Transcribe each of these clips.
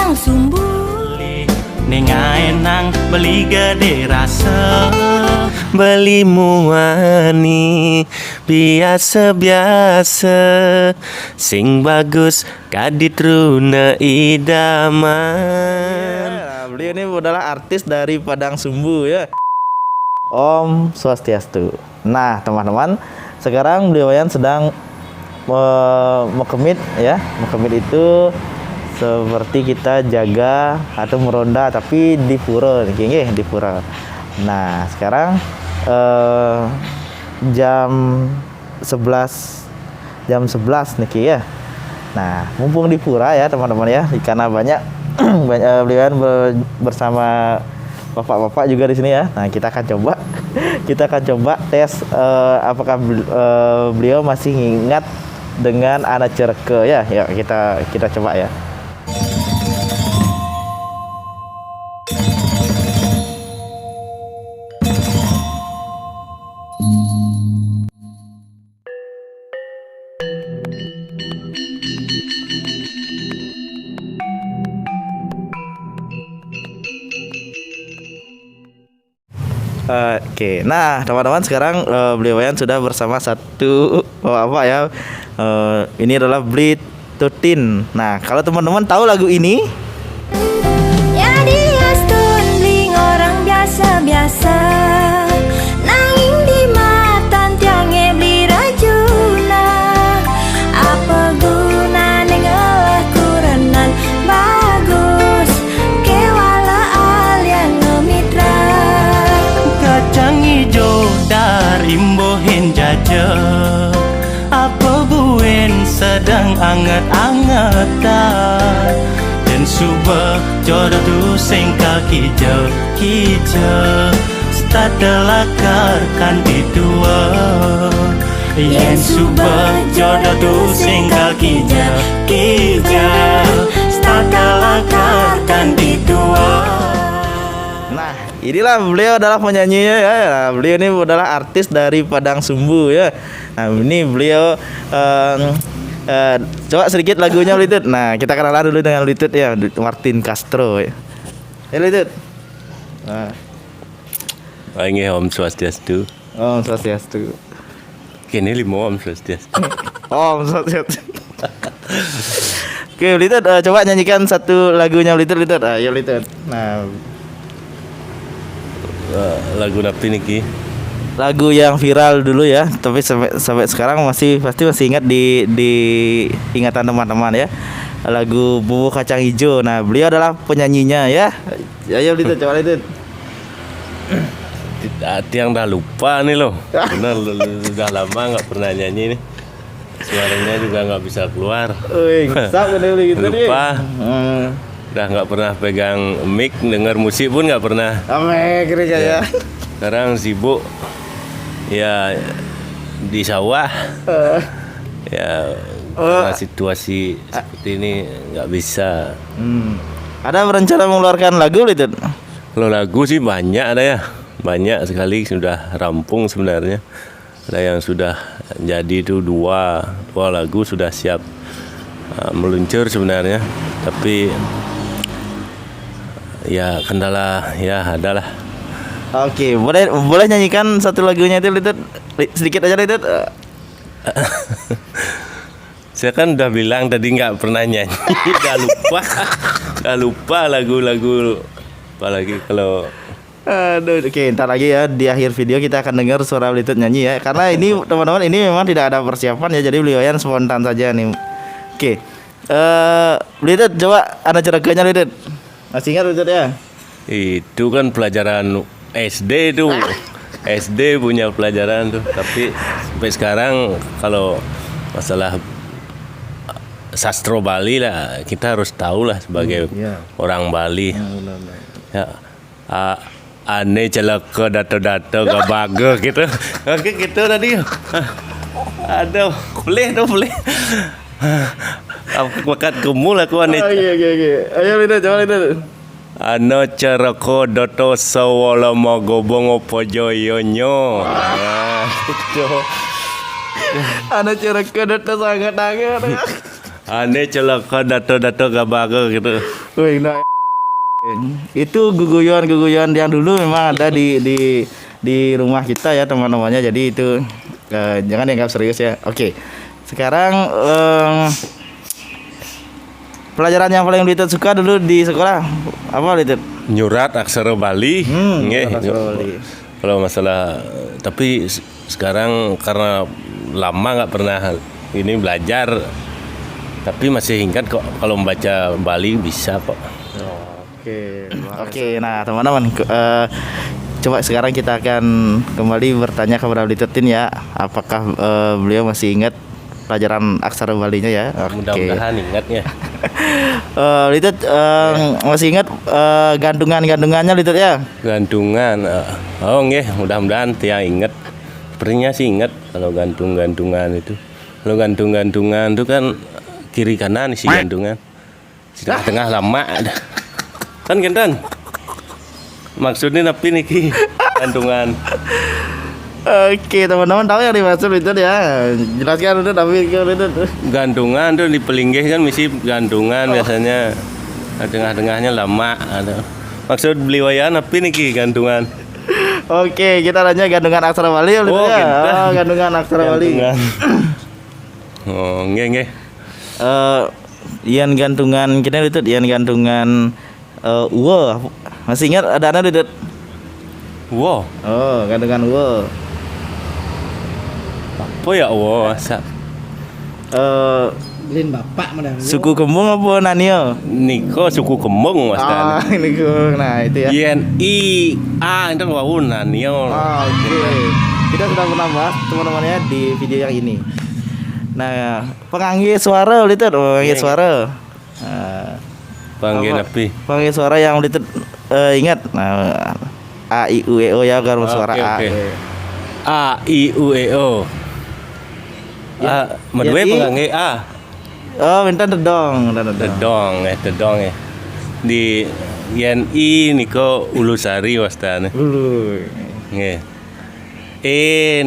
padang sumbu. Nengai nang beli gede rasa, beli muani biasa-biasa, sing bagus kadit runa idaman. Ya, beliau ini adalah artis dari Padang Sumbu ya. Om Swastiastu. Nah teman-teman, sekarang beliau sedang mekemit ya. Mekemit itu seperti kita jaga atau meronda tapi di pura nih, di pura. Nah, sekarang jam 11 nih ya. Nah, mumpung di pura ya teman-teman ya, karena banyak beliau bersama bapak-bapak juga di sini ya. Nah, kita akan coba tes apakah beliau masih ingat dengan anak cereke ya. Yuk kita coba ya. Oke, nah teman-teman sekarang beliau sudah bersama satu apa ya? Ini adalah Bleed Tutin. Nah, kalau teman-teman tahu lagu ini, Ya dia bling orang biasa-biasa, nanging di mata tiange beli rajuna. Apa guna nengelah kurenan bagus, kewala alian ngemitra. Kacang hijau dari mbohin jajah, apa buen sedang anget-angetan, dan subah jodoh tu singkal kijau setelah karkan di dua. Yen subah jodoh tu singkal kijau setelah karkan di dua. nah inilah beliau adalah penyanyinya ya. Nah, beliau ini adalah artis dari Padang Sumbu ya. Nah, ini beliau coba sedikit lagunya Litut. Nah, kita kenalan dulu dengan Litut ya, Martin Castro ya. Litut. Nah, Ini Om Swastiastu. Om Swastiastu. Kini lima Om Swastiastu. Om Swastiastu. Oke, Litut, coba nyanyikan satu lagunya Litut. Ayo Litut. Nah, Lagu napi niki? lagu yang viral dulu ya, tapi sampai sekarang pasti masih ingat di ingatan teman-teman ya. Lagu Bubuk Kacang Hijau. Nah, beliau adalah penyanyinya ya. Ayo Litut, coba Litut. Yang dah lupa nih loh. Benar, udah lama nggak pernah nyanyi nih. Suaranya juga nggak bisa keluar. Gitu Lupa. Udah nggak pernah pegang mic, denger musik pun nggak pernah. Ya. Sekarang sibuk ya di sawah. Ya karena situasi seperti ini nggak bisa. Ada berencana mengeluarkan lagu Litut? Kalau lagu sih banyak ada ya. Banyak sekali sudah rampung sebenarnya. Ada yang sudah jadi itu dua lagu sudah siap meluncur sebenarnya. Tapi ya kendala ya adalah. Oke, boleh nyanyikan satu lagunya itu Litut? Sedikit aja Litut. Saya kan udah bilang tadi nggak pernah nyanyi, udah lupa lagu-lagu. Apalagi kalau Aduh, oke, ntar lagi ya di akhir video kita akan dengar suara Litut nyanyi ya. Karena ini teman-teman ini memang tidak ada persiapan ya, jadi beliau yang spontan saja nih. Oke, Litut coba ada cerekanya Litut. Masih ingat Litut ya? itu kan pelajaran SD itu, SD punya pelajaran tuh. Tapi sampai sekarang kalau masalah sastro Bali lah kita harus tahu lah sebagai orang Bali. Ya, ane celaka dato-dato gak bagus gitu. Oke gitu tadi. Aduh, boleh. Aku bakat kumul aku ane. Oke. Ayo Litut, coba Litut. Ano cereko doto sawala magobong pojoyonyo. Nah, itu. Anak cereke data sangat. Ane celaka dato-dato gabago gitu. Wih, nah, itu guguyan yang dulu memang ada di rumah kita ya teman-temannya. Jadi itu jangan dianggap serius ya. Oke. Sekarang pelajaran yang paling Litet suka dulu di sekolah apa Litet? Nyurat aksara Bali. Nggih, aksara Bali. Kalau masalah tapi sekarang karena lama nggak pernah ini belajar, tapi masih ingat kok kalau membaca Bali bisa kok. Oke, nah teman-teman, coba sekarang kita akan kembali bertanya kepada Litetin ya, apakah beliau masih ingat pelajaran aksara Balinya ya? Mudah-mudahan ingat ya. Litet masih ingat gandungannya Litet ya? Gantungan, oh nggih, mudah-mudahan Tia ingat. Sepertinya sih ingat kalau gantungan itu. Kalau gantungan itu kan kiri kanan sih gantungan. Tengah lama. Kan gentan. Maksudnya tapi niki gantungan. Oke, teman-teman tahu yang dimaksud itu ya. Jelaskan itu tapi itu. Gantungan tuh di pelinggih kan misi gantungan biasanya. Tengah-tengahnya lama ada. Maksud beliwayan tapi niki gantungan. Oke, kita tanya gandungan aksara Bali ya. Gandungan aksara Bali. Oh, nggih. Ian gantungan kita itu ian gantungan uwe. Masih ingat ada anak itu? Wow. Oh, gantungan uwe. Apa ya wow? Lin bapak mana? Suku Kembung apa Nanio? Niko suku Kembung Mas Dan. Ini nah itu ya. YNI A itu wau nanio. Oke. Kita sudah pernah bahas teman-temannya di video yang ini. Nah, penganggih suara Litet, penganggih suara. Panggil api. Penganggih suara yang Litet ingat. Nah, A I U E O ya garis suara A. A I U E O. Medwe penganggih A. Oh, minta dedong. Dedong ya. Di YNI niko Ulusari wastane. Nggih.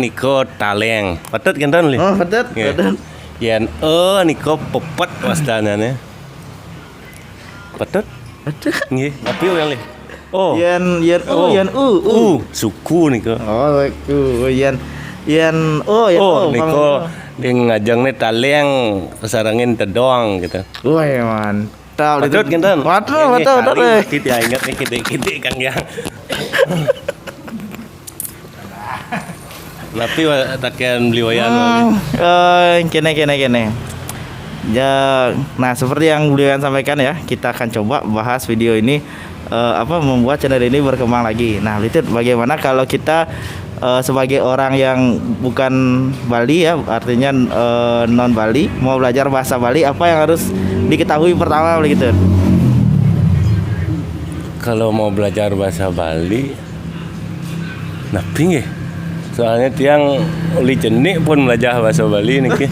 Niko Taleng. Patut kentan li. Oh, patut. Yen niko Pepet wastanane. Patut. Nggih, tapi yang li. Oh. Yen U. Suku niko. Oh, yen niko dia ngajangne Taleng kesarangin Tedong gitu. Woi, mantap. Patut kentan. Patut. Kita ingat nih kita Kang ya. Tapi takian beliwayan. Kene. Ya, nah seperti yang beliau sampaikan ya, kita akan coba bahas video ini membuat channel ini berkembang lagi. Nah, Litet bagaimana kalau kita sebagai orang yang bukan Bali ya, artinya non Bali, mau belajar bahasa Bali, apa yang harus diketahui pertama begitu? Kalau mau belajar bahasa Bali, napi nggih. Soalnya tiang uli jenik pun belajar bahasa Bali niki.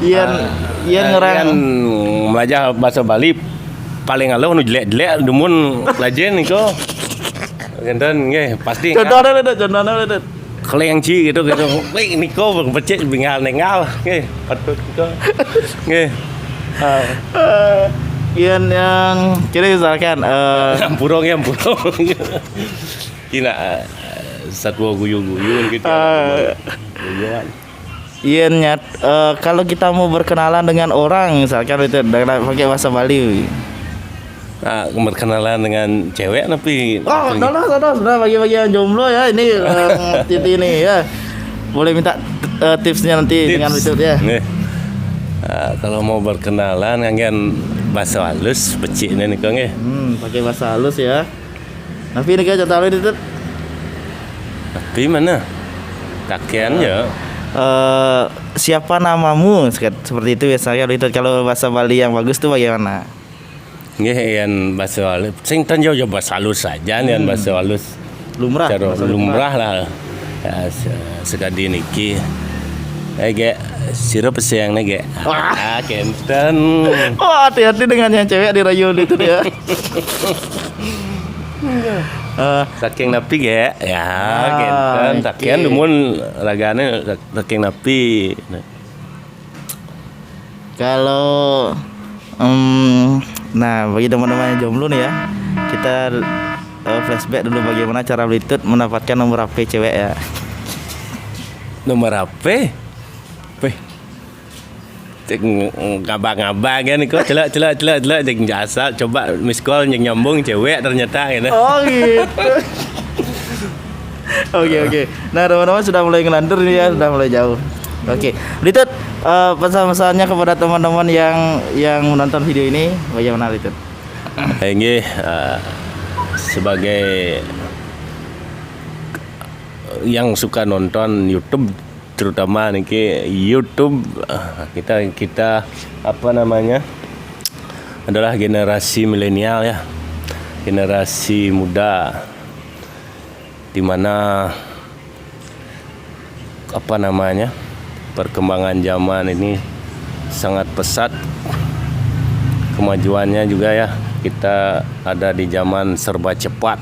Iyan ngerang belajar bahasa Bali paling aloh nu jelek-jelek dumun lajen niko. Genten nggih pasti. Contohnya Litet. Kelengci gitu. Wih niko becek bingal-nengal nggih. Patut gitu. Nggih. Iyan yang kira misalkan Ampurong. Kina satwa guyu-guyu gitu. Iya nyat, kalau kita mau berkenalan dengan orang misalkan itu dengan pakai bahasa Bali. Nah, berkenalan dengan cewek tapi sudah bagi-bagi yang jomblo ya ini Titi ini ya. Boleh minta tipsnya nanti dengan itu ya. Kalau mau berkenalan kan bahasa halus beciknya nih Kang ya. Pakai bahasa halus ya. Tapi ini kan contohnya itu. Tapi mana? Kakian ya. Siapa namamu seperti itu biasanya itu kalau bahasa Bali yang bagus tuh bagaimana? Nggih yang bahasa halus. Sing tan jauh bahasa halus saja nih bahasa halus. Lumrah. Lumrah lah. Ya, sekadi niki. Ge siro peseyang ge. Kenten. Oh, hati-hati dengan yang cewek dirayu itu ya. Saking napi ge ya kenten saking dumun ragane saking napi Kalau nah bagi teman-teman yang jomblo nih ya, kita flashback dulu bagaimana cara Blitut mendapatkan nomor HP cewek ya. Nomor HP? Weh. Cek ngabang-ngabang kan kok celak jeung jasa coba miss call yang nyambung cewek ternyata gitu. Oh gitu. Oke. Nah teman-teman sudah mulai ngelantur nih ya, sudah mulai jauh. Oke, Blitut, pesan-pesannya kepada teman-teman yang menonton video ini bagaimana Blitut? Ini sebagai yang suka nonton YouTube, terutama nih YouTube, kita apa namanya adalah generasi milenial ya, generasi muda, dimana apa namanya perkembangan zaman ini sangat pesat, kemajuannya juga ya. Kita ada di zaman serba cepat,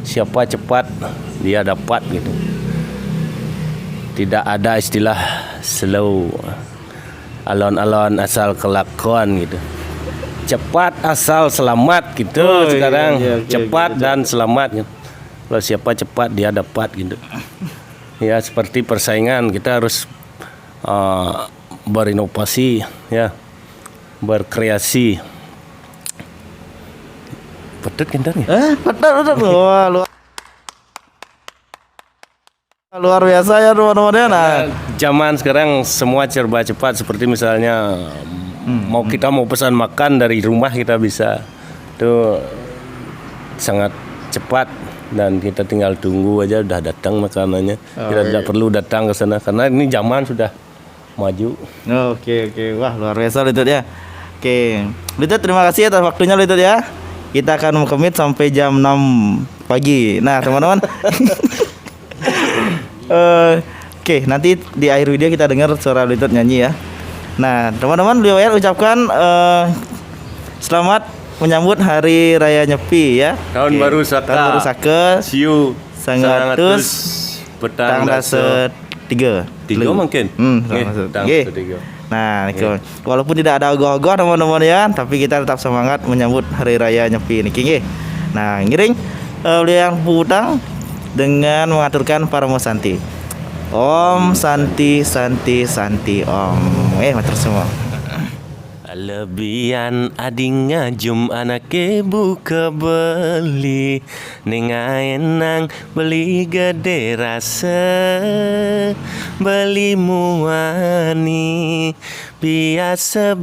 siapa cepat dia dapat gitu. Tidak ada istilah slow, alon-alon asal kelakuan gitu. Cepat asal selamat gitu. Sekarang iya, cepat gitu. dan selamat gitu. Kalau siapa cepat dia dapat gitu. Ya seperti persaingan, kita harus berinovasi ya, berkreasi. Pedut kintar ya? Betul. Wah, luar biasa ya teman-teman ya. Nah, Zaman sekarang semua serba cepat, seperti misalnya kita mau pesan makan dari rumah kita bisa. Itu sangat cepat dan kita tinggal tunggu aja udah datang makanannya. Kita tidak perlu datang ke sana karena ini zaman sudah maju. Oke. Wah, luar biasa Blitut ya. Oke. Blitut, terima kasih atas waktunya Blitut ya. Kita akan commit sampai jam 6 pagi. Nah, teman-teman. Oke, nanti di akhir video kita dengar suara Blitut nyanyi ya. Nah, teman-teman, beliau ucapkan selamat menyambut Hari Raya Nyepi ya. Tahun baru Saka. Tahun baru Saka. Siu Sangatus petang dasa 3 mungkin. Oke. Nah, walaupun tidak ada ogoh-ogoh teman-teman ya, tapi kita tetap semangat menyambut Hari Raya Nyepi ini nggih. Nah, ngiring beliau yang putang dengan mengaturkan Paramo Santi. Om Santi Om. Matur semua. Lebihan ading ngajum anake buka beli nengaenang beli gede rasa beli muani biasa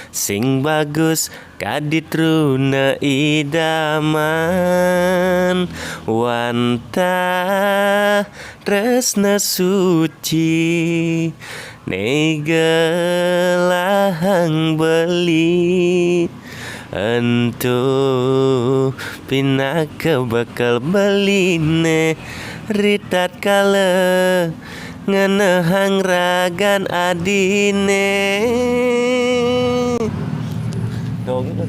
sing bagus kadit runa idaman wanta tresna suci negelahang beli entu pinaka bakal beline ritat kala ngenehang ragan adine dong itu